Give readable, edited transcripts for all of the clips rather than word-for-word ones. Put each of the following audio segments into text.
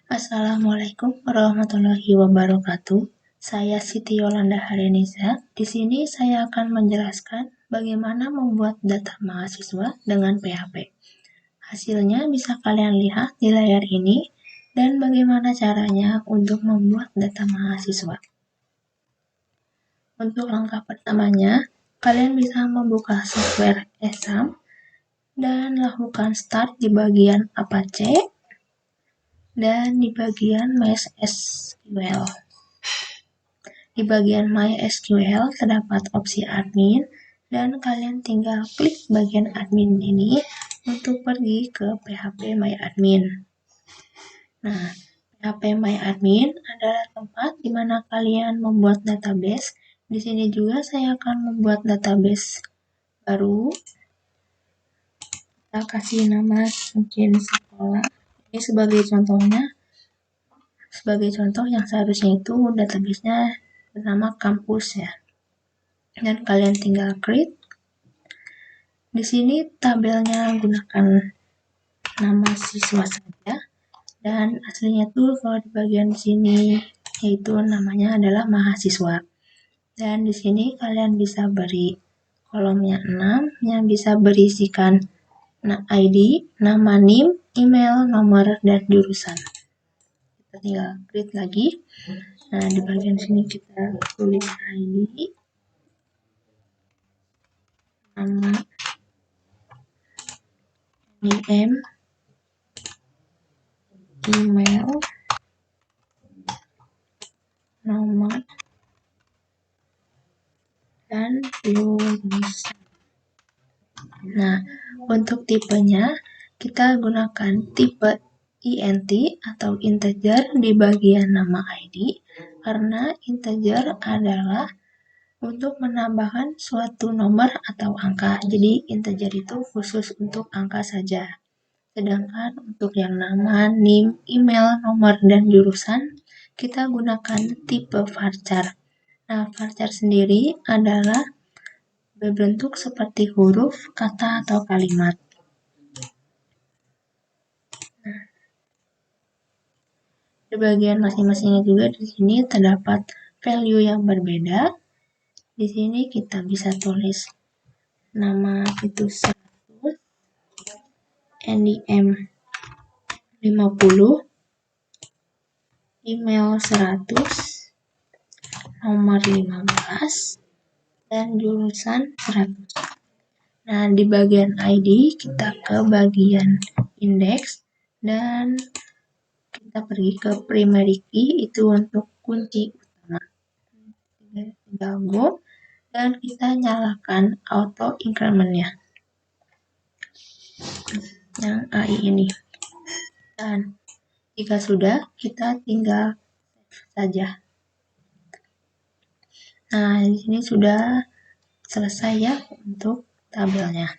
Assalamualaikum warahmatullahi wabarakatuh. Saya Siti Yolanda Hareniza. Di sini saya akan menjelaskan bagaimana membuat data mahasiswa dengan PHP. Hasilnya bisa kalian lihat di layar ini dan bagaimana caranya untuk membuat data mahasiswa. Untuk langkah pertamanya, kalian bisa membuka software ESAM dan lakukan start di bagian Apache dan di bagian MySQL. Di bagian MySQL terdapat opsi admin dan kalian tinggal klik bagian admin ini untuk pergi ke PHP MyAdmin. Nah, PHP MyAdmin adalah tempat di mana kalian membuat database. Di sini juga saya akan membuat database baru. Kita kasih nama mungkin sekolah. Ini sebagai contohnya. Sebagai contoh yang seharusnya itu database-nya bernama kampus ya. Dan kalian tinggal create. Di sini tabelnya gunakan nama siswa saja. Dan aslinya tuh kalau di bagian sini yaitu namanya adalah mahasiswa. Dan di sini kalian bisa beri kolomnya 6 yang bisa berisikan ID, nama NIM, email, nomor, dan jurusan. Kita tinggal create lagi. Nah, di bagian sini kita tulis ID, nama, NIM, email, nomor, dan jurusan. Nah, untuk tipenya kita gunakan tipe INT atau integer di bagian nama ID karena integer adalah untuk menambahkan suatu nomor atau angka. Jadi integer itu khusus untuk angka saja. Sedangkan untuk yang nama, NIM, email, nomor, dan jurusan kita gunakan tipe varchar. Nah, varchar sendiri adalah berbentuk seperti huruf, kata, atau kalimat. Nah, di bagian masing-masingnya juga di sini terdapat value yang berbeda. Di sini kita bisa tulis nama itu 100, NIM 50, email 100, nomor 15, dan jurusan 100. Nah, di bagian ID kita ke bagian index dan kita pergi ke primary key itu untuk kunci utama. Tinggal go dan kita nyalakan auto increment-nya. Yang AI ini. Dan jika sudah, kita tinggal save saja. Nah, di sini sudah selesai ya untuk tabelnya.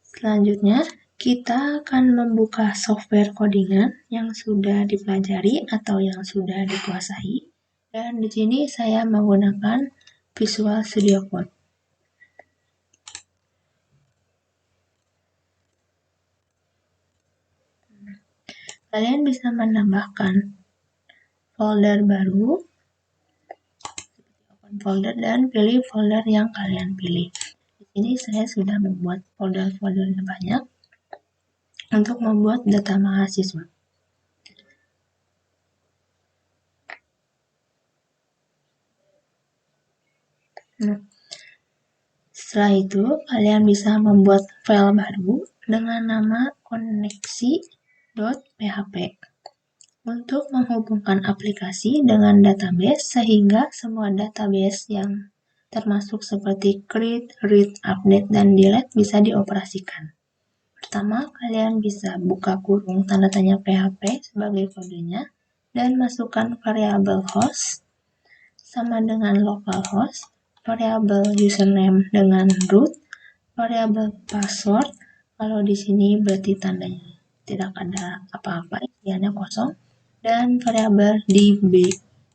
Selanjutnya, kita akan membuka software codingan yang sudah dipelajari atau yang sudah dikuasai. Dan di sini saya menggunakan Visual Studio Code. Kalian bisa menambahkan folder baru, open folder, dan pilih folder yang kalian pilih. Di sini saya sudah membuat folder-foldernya banyak untuk membuat data mahasiswa. Nah, setelah itu kalian bisa membuat file baru dengan nama koneksi.php untuk menghubungkan aplikasi dengan database sehingga semua database yang termasuk seperti create, read, update, dan delete bisa dioperasikan. Pertama, kalian bisa buka kurung tanda tanya PHP sebagai kodenya dan masukkan variabel host sama dengan localhost, variabel username dengan root, variabel password, kalau di sini berarti tandanya tidak ada apa-apa, isiannya kosong, dan variabel DB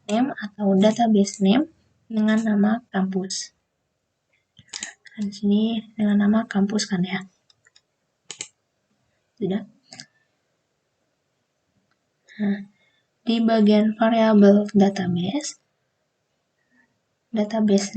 name atau database name dengan nama kampus. Dan di sini dengan nama kampus kan ya. Sudah. Nah, di bagian variabel database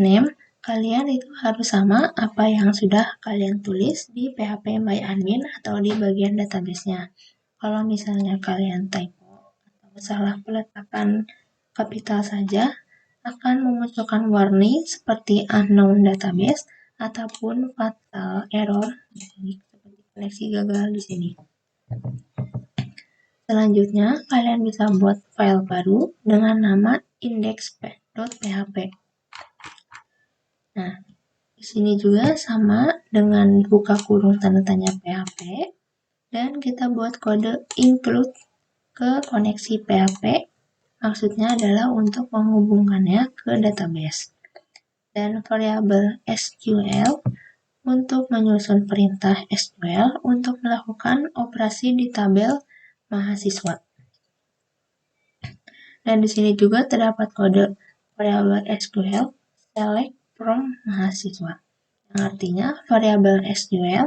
name, kalian itu harus sama apa yang sudah kalian tulis di PHP My Admin atau di bagian database-nya. Kalau misalnya kalian typo atau salah peletakan kapital saja, akan memunculkan warning seperti unknown database ataupun fatal error seperti koneksi gagal di sini. Selanjutnya, kalian bisa buat file baru dengan nama index.php. Nah, di sini juga sama dengan buka kurung tanda tanya PHP, dan kita buat kode include ke koneksi PHP. Maksudnya adalah untuk menghubungkannya ke database. Dan variabel SQL untuk menyusun perintah SQL untuk melakukan operasi di tabel mahasiswa. Dan di sini juga terdapat kode variabel SQL select from mahasiswa. Yang artinya variabel SQL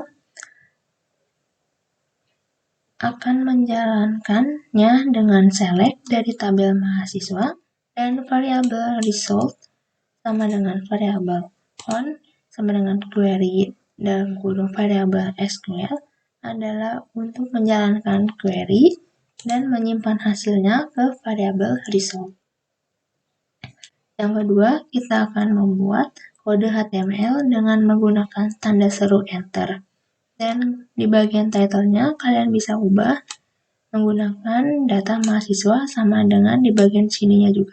akan menjalankannya dengan select dari tabel mahasiswa, dan variabel result sama dengan variabel on sama dengan query dalam kurung variabel SQL adalah untuk menjalankan query dan menyimpan hasilnya ke variabel result. Yang kedua, kita akan membuat kode HTML dengan menggunakan tanda seru enter. Dan di bagian title-nya kalian bisa ubah menggunakan data mahasiswa sama dengan di bagian sininya juga.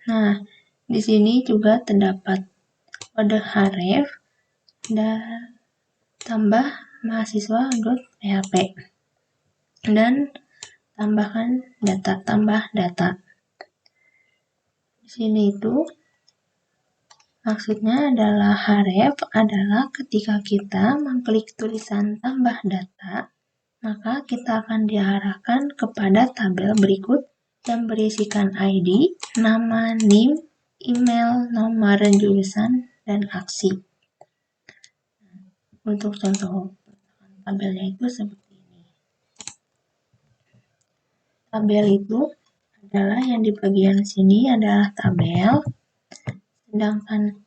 Nah, di sini juga terdapat kode href dan tambah mahasiswa.php dan tambah data. Di sini itu maksudnya adalah href adalah ketika kita mengklik tulisan tambah data, maka kita akan diarahkan kepada tabel berikut yang berisikan ID, nama, NIM, email, nomor jurusan, dan aksi. Untuk contoh tabelnya itu seperti ini. Tabel itu adalah yang di bagian sini adalah tabel, sedangkan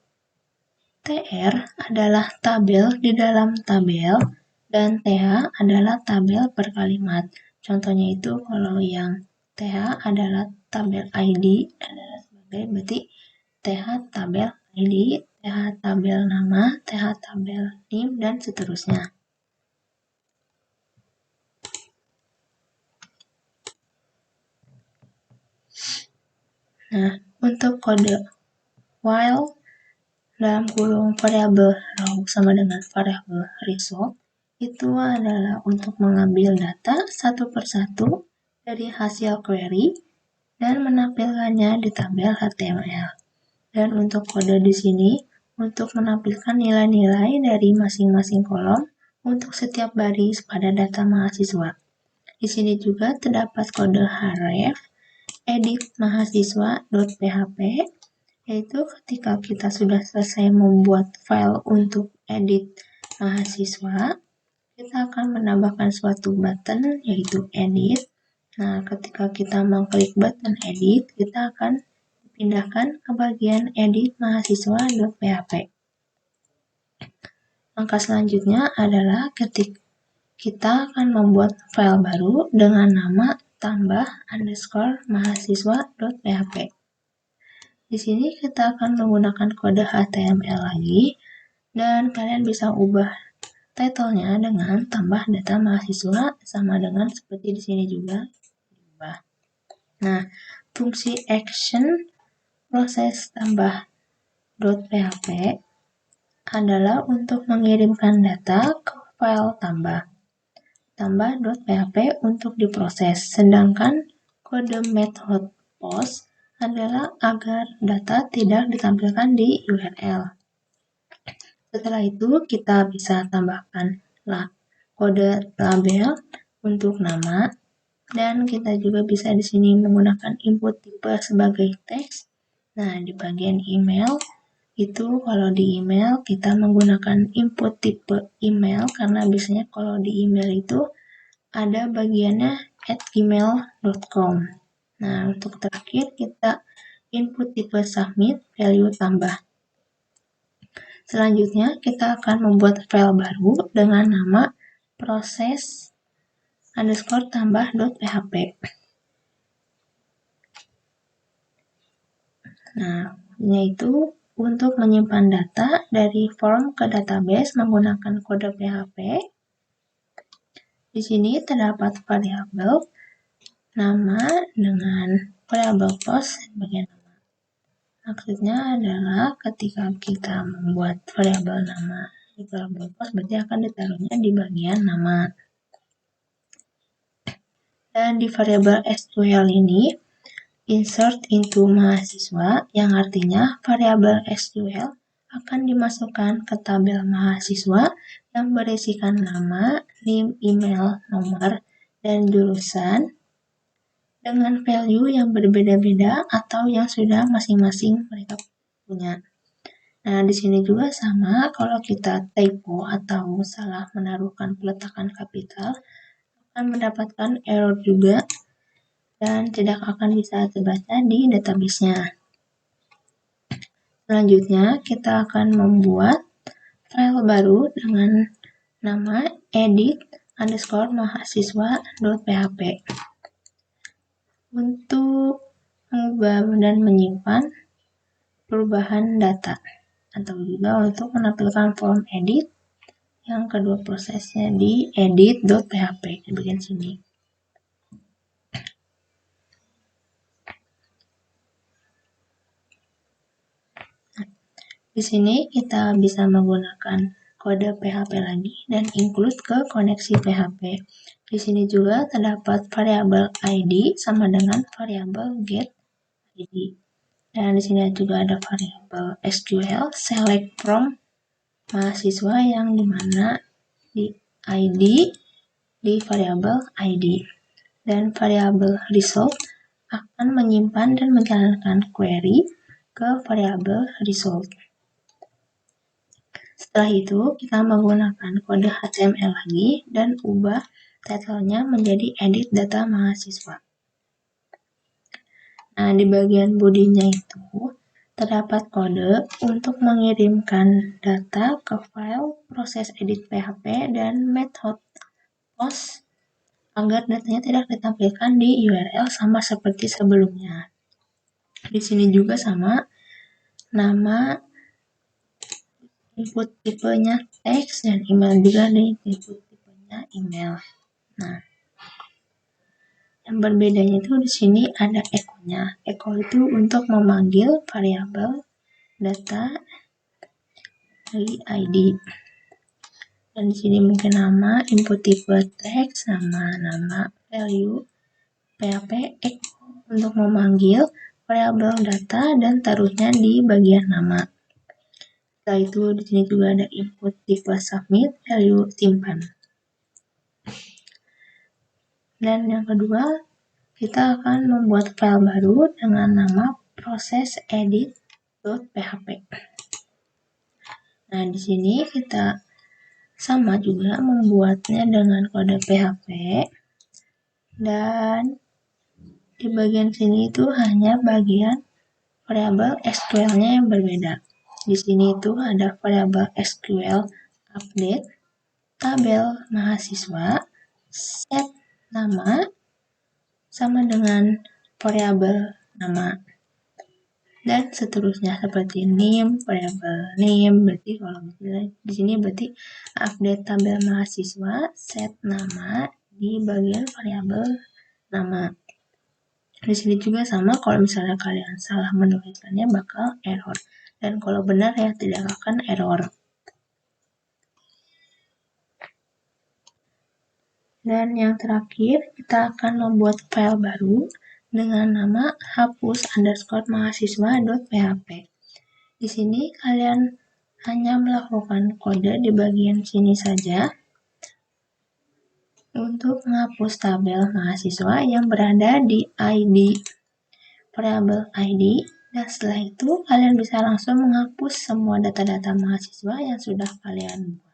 TR adalah tabel di dalam tabel, dan TH adalah tabel per kalimat. Contohnya itu kalau yang TH adalah tabel ID adalah sebagai berarti TH tabel ID, TH tabel nama, TH tabel NIM, dan seterusnya. Nah, untuk kode while dalam kurung variabel row sama dengan variabel result itu adalah untuk mengambil data satu persatu dari hasil query dan menampilkannya di tabel HTML. Dan untuk kode di sini untuk menampilkan nilai-nilai dari masing-masing kolom untuk setiap baris pada data mahasiswa. Di sini juga terdapat kode href edit mahasiswa.php, yaitu ketika kita sudah selesai membuat file untuk edit mahasiswa, kita akan menambahkan suatu button yaitu edit. Nah, ketika kita mengklik button edit, kita akan dipindahkan ke bagian edit mahasiswa.php. Langkah selanjutnya adalah ketika kita akan membuat file baru dengan nama tambah_mahasiswa.php. Di sini kita akan menggunakan kode HTML lagi, dan kalian bisa ubah title-nya dengan tambah data mahasiswa sama dengan seperti di sini juga diubah. Nah, fungsi action proses tambah.php adalah untuk mengirimkan data ke file tambah.php untuk diproses, sedangkan kode method post adalah agar data tidak ditampilkan di URL. Setelah itu kita bisa tambahkan kode label untuk nama, dan kita juga bisa di sini menggunakan input tipe sebagai teks. Nah, di bagian email itu kalau di email kita menggunakan input tipe email, karena biasanya kalau di email itu ada bagiannya @gmail.com. Nah, untuk terakhir kita input tipe submit, value tambah. Selanjutnya kita akan membuat file baru dengan nama proses_tambah.php. Nah, yaitu untuk menyimpan data dari form ke database menggunakan kode PHP. Di sini terdapat variabel nama dengan variabel post bagian nama. Maksudnya adalah ketika kita membuat variabel nama di variabel post, berarti akan ditaruhnya di bagian nama. Dan di variabel SQL ini insert into mahasiswa, yang artinya variabel SQL akan dimasukkan ke tabel mahasiswa yang berisikan nama, NIM, email, nomor, dan jurusan dengan value yang berbeda-beda atau yang sudah masing-masing mereka punya. Nah, di sini juga sama, kalau kita typo atau salah menaruhkan peletakan kapital, akan mendapatkan error juga dan tidak akan bisa terbaca di database-nya. Selanjutnya, kita akan membuat file baru dengan nama edit_mahasiswa.php untuk mengubah dan menyimpan perubahan data, atau juga untuk menampilkan form edit. Yang kedua prosesnya di edit.php di bagian sini. Di sini kita bisa menggunakan kode PHP lagi dan include ke koneksi PHP. Di sini juga terdapat variabel ID sama dengan variabel get ID. Dan di sini juga ada variabel SQL select from mahasiswa, yang dimana di ID di variabel ID. Dan variabel result akan menyimpan dan menjalankan query ke variabel result. Setelah itu, kita menggunakan kode HTML lagi dan ubah title-nya menjadi edit data mahasiswa. Nah, di bagian bodinya itu terdapat kode untuk mengirimkan data ke file proses edit PHP dan method post agar datanya tidak ditampilkan di URL sama seperti sebelumnya. Di sini juga sama, nama, input tipenya teks, dan email juga di input tipenya email. Nah, yang berbedanya itu di sini ada echo-nya. Echo itu untuk memanggil variabel data dari ID. Dan di sini mungkin nama, input tipe teks, nama value, PHP, echo untuk memanggil variabel data dan taruhnya di bagian nama. Setelah itu di sini juga ada input tipe submit, value simpan. Dan yang kedua, kita akan membuat file baru dengan nama proses edit.php. Nah, di sini kita sama juga membuatnya dengan kode PHP, dan di bagian sini itu hanya bagian variabel SQL-nya yang berbeda. Di sini itu ada variabel SQL update, tabel mahasiswa, set nama, sama dengan variabel nama, dan seterusnya seperti name, variabel name. Berarti kalau misalnya di sini berarti update tabel mahasiswa, set nama di bagian variabel nama. Di sini juga sama, kalau misalnya kalian salah menuliskannya bakal error, dan kalau benar ya tidak akan error. Dan yang terakhir, kita akan membuat file baru dengan nama hapus_mahasiswa.php. Di sini kalian hanya melakukan kode di bagian sini saja untuk menghapus tabel mahasiswa yang berada di ID. Variabel ID Dan setelah itu, kalian bisa langsung menghapus semua data-data mahasiswa yang sudah kalian buat.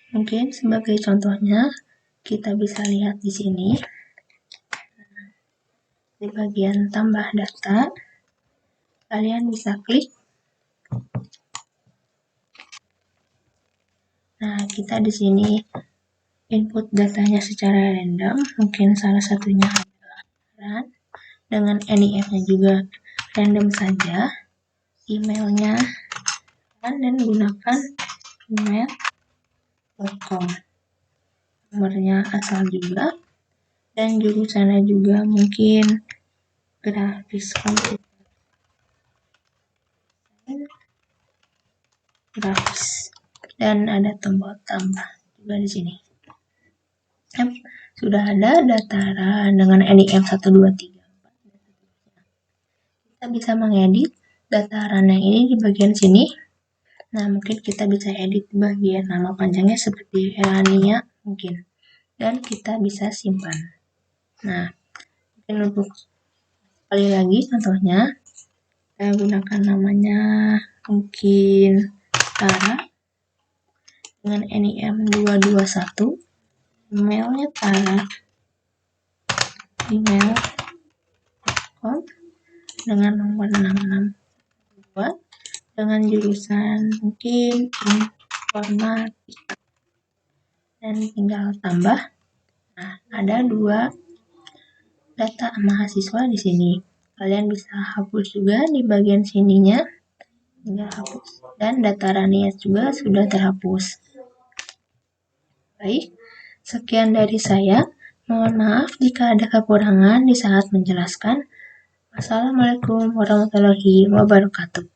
Mungkin sebagai contohnya, kita bisa lihat di sini, di bagian tambah data, kalian bisa klik. Nah, kita di sini input datanya secara random, mungkin salah satunya adalah RAN, dengan NIF-nya juga random saja, emailnya dan gunakan email.com, nomornya asal juga, dan jurusannya juga mungkin grafis komputer, grafis, dan ada tombol tambah juga di sini. Sudah ada data dengan NIF 1234. Kita bisa mengedit data RAN yang ini di bagian sini. Nah, mungkin kita bisa edit bagian nama panjangnya seperti Elania mungkin. Dan kita bisa simpan. Nah, mungkin untuk sekali lagi contohnya, saya gunakan namanya mungkin Tara dengan NIM 221, emailnya Tara, email.com dengan nomor 662 dengan jurusan mungkin informatika, dan tinggal tambah. Nah, ada 2 data mahasiswa di sini. Kalian bisa hapus juga di bagian sininya, tinggal hapus, dan data RANIA juga sudah terhapus. Baik, sekian dari saya. Mohon maaf jika ada kekurangan di saat menjelaskan. Wassalamualaikum warahmatullahi wabarakatuh.